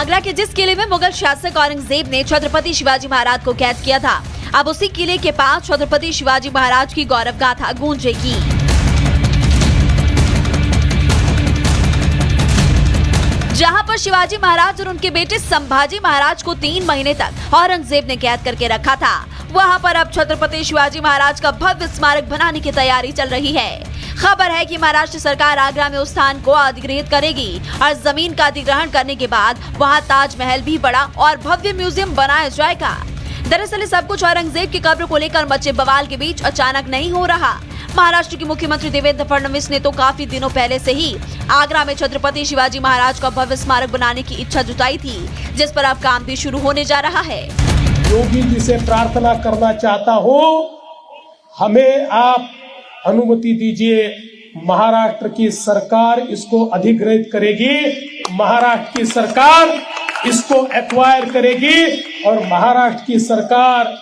आगरा के जिस किले में मुगल शासक औरंगजेब ने छत्रपति शिवाजी महाराज को कैद किया था, अब उसी किले के पास छत्रपति शिवाजी महाराज की गौरव गाथा गूंजेगी। जहां पर शिवाजी महाराज और उनके बेटे संभाजी महाराज को 3 महीने तक औरंगजेब ने कैद करके रखा था, वहां पर अब छत्रपति शिवाजी महाराज का भव्य स्मारक बनाने की तैयारी चल रही है। खबर है कि महाराष्ट्र सरकार आगरा में उस स्थान को अधिग्रहित करेगी और जमीन का अधिग्रहण करने के बाद वहां ताजमहल भी बड़ा और भव्य म्यूजियम बनाया जाएगा। दरअसल सब कुछ औरंगजेब की कब्र को लेकर मचे बवाल के बीच अचानक नहीं हो रहा। महाराष्ट्र के मुख्यमंत्री देवेंद्र फडणवीस ने तो काफी दिनों पहले से ही आगरा में छत्रपति शिवाजी महाराज का भव्य स्मारक बनाने की इच्छा जुटाई थी, जिस पर अब काम भी शुरू होने जा रहा है। योगी जी से प्रार्थना करना चाहता हूँ, हमें आप अनुमति दीजिए। महाराष्ट्र की सरकार इसको अधिग्रहित करेगी, महाराष्ट्र की सरकार इसको एक्वायर करेगी और महाराष्ट्र की सरकार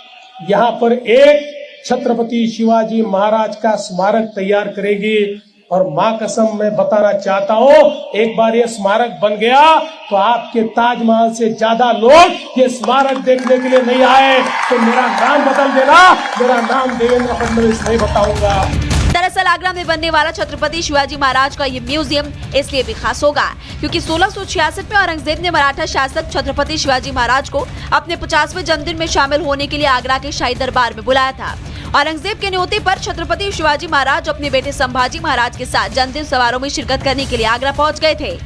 यहाँ पर एक छत्रपति शिवाजी महाराज का स्मारक तैयार करेगी। और माँ कसम मैं बताना चाहता हूँ, एक बार ये स्मारक बन गया तो आपके ताजमहल से ज्यादा लोग ये स्मारक देखने के लिए नहीं आए तो मेरा नाम बदल देना, मेरा नाम देवेंद्र फडणवीस नहीं बताऊंगा। दरअसल आगरा में बनने वाला छत्रपति शिवाजी महाराज का ये म्यूजियम इसलिए भी खास होगा क्योंकि 1666 में औरंगजेब ने मराठा शासक छत्रपति शिवाजी महाराज को अपने 50वें जन्मदिन में शामिल होने के लिए आगरा के शाही दरबार में बुलाया था। औरंगजेब के न्योते पर छत्रपति शिवाजी महाराज अपने बेटे संभाजी महाराज के साथ जन्मदिन समारोह में शिरकत करने के लिए आगरा पहुंच गए थे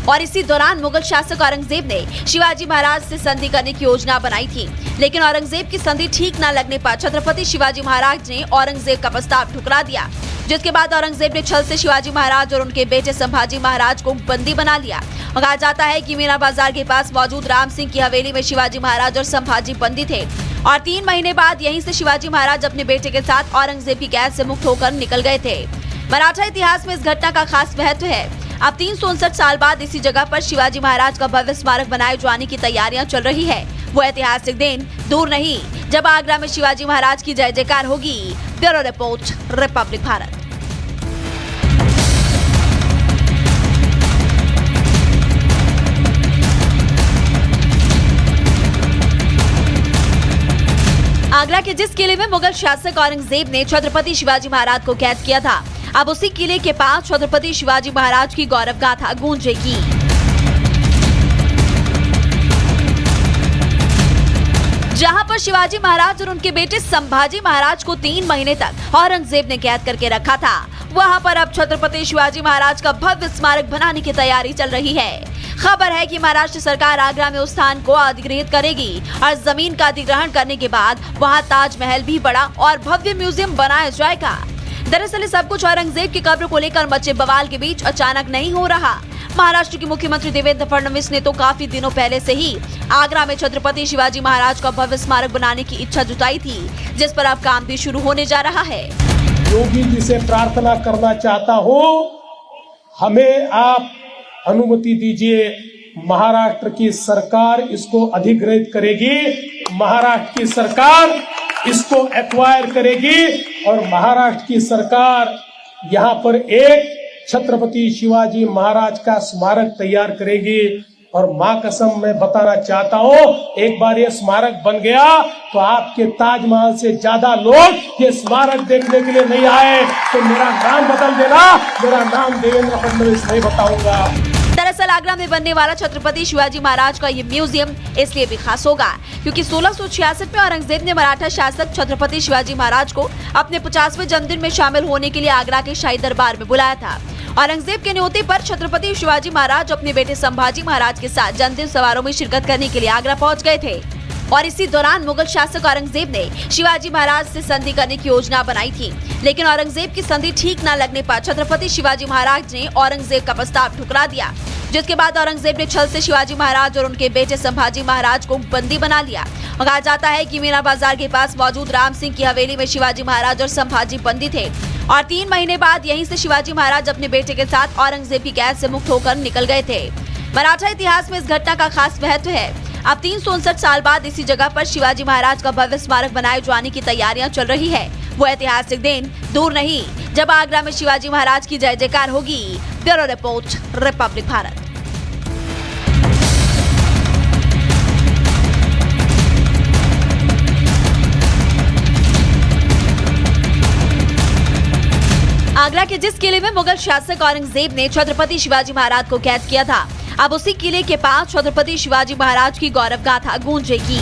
और इसी दौरान मुगल शासक औरंगजेब ने शिवाजी महाराज से संधि करने की योजना बनाई थी, लेकिन औरंगजेब की संधि ठीक न लगने पर छत्रपति शिवाजी महाराज ने औरंगजेब का प्रस्ताव ठुकरा दिया, जिसके बाद औरंगजेब ने छल से शिवाजी महाराज और उनके बेटे संभाजी महाराज को बंदी बना लिया। कहा जाता है कि मीना बाजार के पास मौजूद राम सिंह की हवेली में शिवाजी महाराज और संभाजी बंदी थे और 3 महीने बाद यहीं से शिवाजी महाराज अपने बेटे के साथ औरंगजेब की कैद से मुक्त होकर निकल गए थे। मराठा इतिहास में इस घटना का खास महत्व है। अब 359 साल बाद इसी जगह पर शिवाजी महाराज का भव्य स्मारक बनाए जाने की तैयारियां चल रही है। वो ऐतिहासिक दिन दूर नहीं जब आगरा में शिवाजी महाराज की जय जयकार होगी। Bureau report, Republic Bharat. Agra के जिस किले में मुगल शासक औरंगजेब ने छत्रपति शिवाजी महाराज को कैद किया था, अब उसी किले के पास छत्रपति शिवाजी महाराज की गौरव गाथा गूंजेगी। जहां पर शिवाजी महाराज और उनके बेटे संभाजी महाराज को 3 महीने तक औरंगजेब ने कैद करके रखा था, वहां पर अब छत्रपति शिवाजी महाराज का भव्य स्मारक बनाने की तैयारी चल रही है। खबर है कि महाराष्ट्र सरकार आगरा में उस स्थान को अधिग्रहित करेगी और जमीन का अधिग्रहण करने के बाद वहां ताजमहल भी बड़ा और भव्य म्यूजियम बनाया जाएगा। दरअसल सब कुछ औरंगजेब की कब्र को लेकर मचे बवाल के बीच अचानक नहीं हो रहा। महाराष्ट्र के मुख्यमंत्री देवेंद्र फडणवीस ने तो काफी दिनों पहले से ही आगरा में छत्रपति शिवाजी महाराज का भव्य स्मारक बनाने की इच्छा जुटाई थी, जिस पर अब काम भी शुरू होने जा रहा है। योगी जी से प्रार्थना करना चाहता हूँ, हमें आप अनुमति दीजिए। महाराष्ट्र की सरकार इसको अधिग्रहित करेगी, महाराष्ट्र की सरकार इसको एक्वायर करेगी और महाराष्ट्र की सरकार यहाँ पर एक छत्रपति शिवाजी महाराज का स्मारक तैयार करेगी। और माँ कसम मैं बताना चाहता हूँ, एक बार ये स्मारक बन गया तो आपके ताजमहल से ज्यादा लोग ये स्मारक देखने के लिए नहीं आए तो मेरा नाम बदल देना, मेरा नाम देवेंद्र फडणवीस नहीं बताऊंगा। दरअसल आगरा में बनने वाला छत्रपति शिवाजी महाराज का ये म्यूजियम इसलिए भी खास होगा क्योंकि 1666 में औरंगजेब ने मराठा शासक छत्रपति शिवाजी महाराज को अपने 50वें जन्मदिन में शामिल होने के लिए आगरा के शाही दरबार में बुलाया था। औरंगजेब के न्योते पर छत्रपति शिवाजी महाराज अपने बेटे संभाजी महाराज के साथ जन्मदिन समारोह में शिरकत करने के लिए आगरा पहुंच गए थे और इसी दौरान मुगल शासक औरंगजेब ने शिवाजी महाराज से संधि करने की योजना बनाई थी, लेकिन औरंगजेब की संधि ठीक न लगने पर छत्रपति शिवाजी महाराज ने औरंगजेब का प्रस्ताव ठुकरा दिया, जिसके बाद औरंगजेब ने छल से शिवाजी महाराज और उनके बेटे संभाजी महाराज को बंदी बना लिया। कहा जाता है कि मीना बाजार के पास मौजूद राम सिंह की हवेली में शिवाजी महाराज और संभाजी बंदी थे और 3 महीने बाद यहीं से शिवाजी महाराज अपने बेटे के साथ औरंगजेब की कैद से मुक्त होकर निकल गए थे। मराठा इतिहास में इस घटना का खास महत्व है। अब 359 साल बाद इसी जगह पर शिवाजी महाराज का भव्य स्मारक बनाए जाने की तैयारियां चल रही है। वो ऐतिहासिक दिन दूर नहीं जब आगरा में शिवाजी महाराज की जय जयकार होगी। Bureau report, Republic Bharat. Agra के जिस किले में मुगल शासक औरंगजेब ने छत्रपति शिवाजी महाराज को कैद किया था, अब उसी किले के पास छत्रपति शिवाजी महाराज की गौरव गाथा गूंजेगी।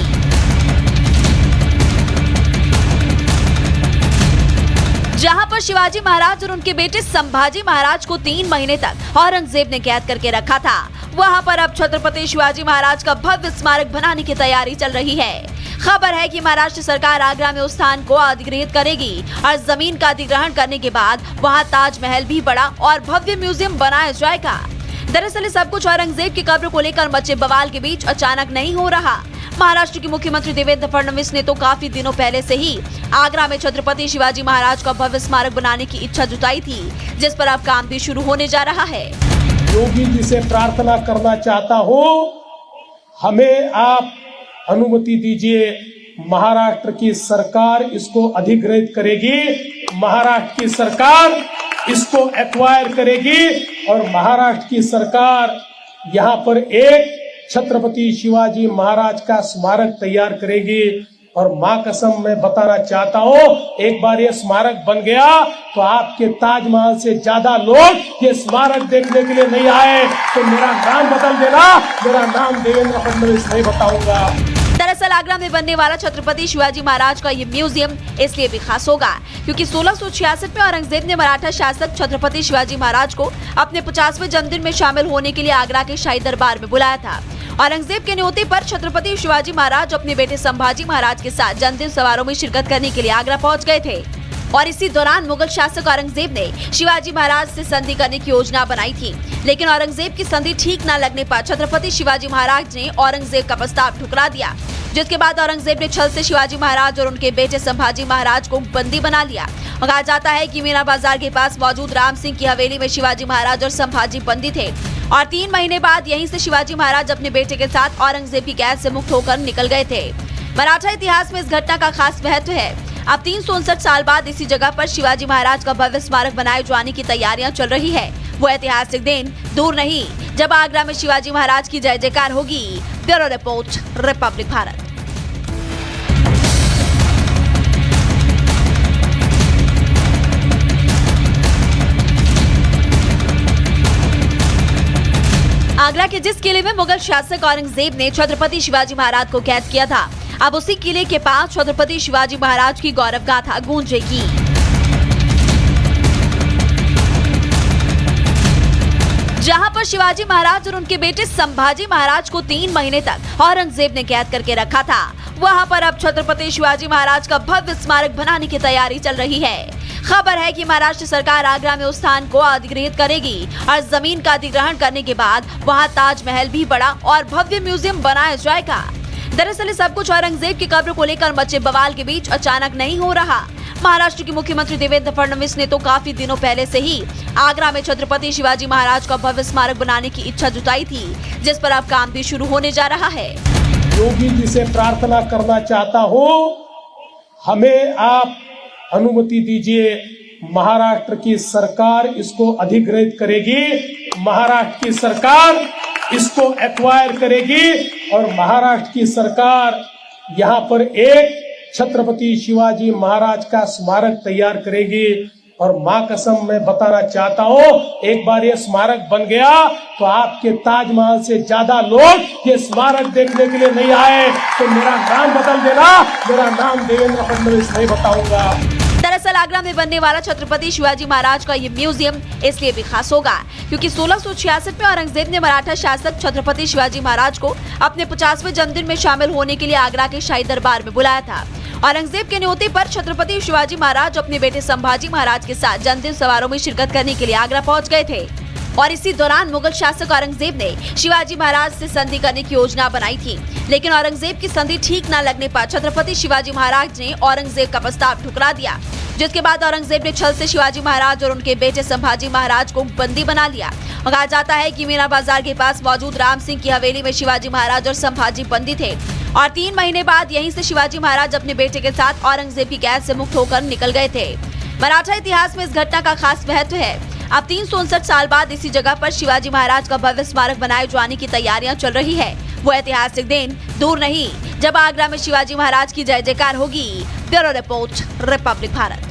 जहां पर शिवाजी महाराज और उनके बेटे संभाजी महाराज को 3 महीने तक औरंगजेब ने कैद करके रखा था, वहां पर अब छत्रपति शिवाजी महाराज का भव्य स्मारक बनाने की तैयारी चल रही है। खबर है कि महाराष्ट्र सरकार आगरा में उस स्थान को अधिग्रहित करेगी और जमीन का अधिग्रहण करने के बाद वहां ताजमहल भी बड़ा और भव्य म्यूजियम बनाया जाएगा। दरअसल ये सब कुछ औरंगजेब की कब्र को लेकर मचे बवाल के बीच अचानक नहीं हो रहा। महाराष्ट्र के मुख्यमंत्री देवेंद्र फडणवीस ने तो काफी दिनों पहले से ही आगरा में छत्रपति शिवाजी महाराज का भव्य स्मारक बनाने की इच्छा जुटाई थी, जिस पर अब काम भी शुरू होने जा रहा है। योगी जी से प्रार्थना करना चाहता हूँ, हमें आप अनुमति दीजिए। महाराष्ट्र की सरकार इसको अधिग्रहित करेगी, महाराष्ट्र की सरकार इसको एक्वायर करेगी और महाराष्ट्र की सरकार यहाँ पर एक छत्रपति शिवाजी महाराज का स्मारक तैयार करेगी। और माँ कसम मैं बताना चाहता हूँ, एक बार ये स्मारक बन गया तो आपके ताजमहल से ज्यादा लोग ये स्मारक देखने के लिए नहीं आए तो मेरा नाम बदल देना, मेरा नाम देवेंद्र फडणवीस नहीं बताऊंगा। दरअसल आगरा में बनने वाला छत्रपति शिवाजी महाराज का ये म्यूजियम इसलिए भी खास होगा क्योंकि 1666 में औरंगजेब ने मराठा शासक छत्रपति शिवाजी महाराज को अपने 50वें जन्मदिन में शामिल होने के लिए आगरा के शाही दरबार में बुलाया था। औरंगजेब के न्योते पर छत्रपति शिवाजी महाराज अपने बेटे संभाजी महाराज के साथ जन्मदिन समारोह में शिरकत करने के लिए आगरा पहुंच गए थे और इसी दौरान मुगल शासक औरंगजेब ने शिवाजी महाराज से संधि करने की योजना बनाई थी, लेकिन औरंगजेब की संधि ठीक न लगने पर छत्रपति शिवाजी महाराज ने औरंगजेब का प्रस्ताव ठुकरा दिया, जिसके बाद औरंगजेब ने छल से शिवाजी महाराज और उनके बेटे संभाजी महाराज को बंदी बना लिया। कहा जाता है कि मीना बाजार के पास मौजूद राम सिंह की हवेली में शिवाजी महाराज और संभाजी बंदी थे और 3 महीने बाद यहीं से शिवाजी महाराज अपने बेटे के साथ औरंगजेब की कैद से मुक्त होकर निकल गए थे। मराठा इतिहास में इस घटना का खास महत्व है। अब 359 साल बाद इसी जगह पर शिवाजी महाराज का भव्य स्मारक बनाए जाने की तैयारियां चल रही है। वो ऐतिहासिक दिन दूर नहीं जब आगरा में शिवाजी महाराज की जय जयकार होगी। Bureau report, Republic Bharat. Agra के जिस किले में मुगल शासक औरंगजेब ने छत्रपति शिवाजी महाराज को कैद किया था, अब उसी किले के पास छत्रपति शिवाजी महाराज की गौरव गाथा गूंजेगी। जहां पर शिवाजी महाराज और उनके बेटे संभाजी महाराज को 3 महीने तक औरंगजेब ने कैद करके रखा था, वहां पर अब छत्रपति शिवाजी महाराज का भव्य स्मारक बनाने की तैयारी चल रही है। खबर है कि महाराष्ट्र सरकार आगरा में उस स्थान को अधिग्रहित करेगी और जमीन का अधिग्रहण करने के बाद वहां ताजमहल भी बड़ा और भव्य म्यूजियम बनाया जाएगा। दरअसल सब कुछ औरंगजेब की कब्र को लेकर मचे बवाल के बीच अचानक नहीं हो रहा। महाराष्ट्र के मुख्यमंत्री देवेंद्र फडणवीस ने तो काफी दिनों पहले से ही आगरा में छत्रपति शिवाजी महाराज का भव्य स्मारक बनाने की इच्छा जुटाई थी, जिस पर अब काम भी शुरू होने जा रहा है। योगी जी से प्रार्थना करना चाहता हूँ, हमें आप अनुमति दीजिए। महाराष्ट्र की सरकार इसको अधिग्रहित करेगी, महाराष्ट्र की सरकार इसको एक्वायर करेगी और महाराष्ट्र की सरकार यहाँ पर एक छत्रपति शिवाजी महाराज का स्मारक तैयार करेगी। और माँ कसम मैं बताना चाहता हूँ, एक बार ये स्मारक बन गया तो आपके ताजमहल से ज्यादा लोग ये स्मारक देखने के लिए नहीं आए तो मेरा नाम बदल देना, मेरा नाम देवेंद्र फडणवीस नहीं बताऊंगा। दरअसल आगरा में बनने वाला छत्रपति शिवाजी महाराज का ये म्यूजियम इसलिए भी खास होगा क्योंकि 1666 में औरंगजेब ने मराठा शासक छत्रपति शिवाजी महाराज को अपने 50वें जन्मदिन में शामिल होने के लिए आगरा के शाही दरबार में बुलाया था। औरंगजेब के न्योते पर छत्रपति शिवाजी महाराज अपने बेटे संभाजी महाराज के साथ जन्मदिन समारोह में शिरकत करने के लिए आगरा पहुंच गए थे और इसी दौरान मुगल शासक औरंगजेब ने शिवाजी महाराज से संधि करने की योजना बनाई थी, लेकिन औरंगजेब की संधि ठीक न लगने पर छत्रपति शिवाजी महाराज ने औरंगजेब का प्रस्ताव ठुकरा दिया, जिसके बाद औरंगजेब ने छल से शिवाजी महाराज और उनके बेटे संभाजी महाराज को बंदी बना लिया। कहा जाता है कि मीना बाजार के पास मौजूद राम सिंह की हवेली में शिवाजी महाराज और संभाजी बंदी थे और 3 महीने बाद यहीं से शिवाजी महाराज अपने बेटे के साथ औरंगजेब की कैद से मुक्त होकर निकल गए थे। मराठा इतिहास में इस घटना का खास महत्व है। अब 359 साल बाद इसी जगह पर शिवाजी महाराज का भव्य स्मारक बनाए जाने की तैयारियां चल रही है। वो ऐतिहासिक दिन दूर नहीं जब आगरा में शिवाजी महाराज की जय जयकार होगी। Bureau report, Republic Bharat.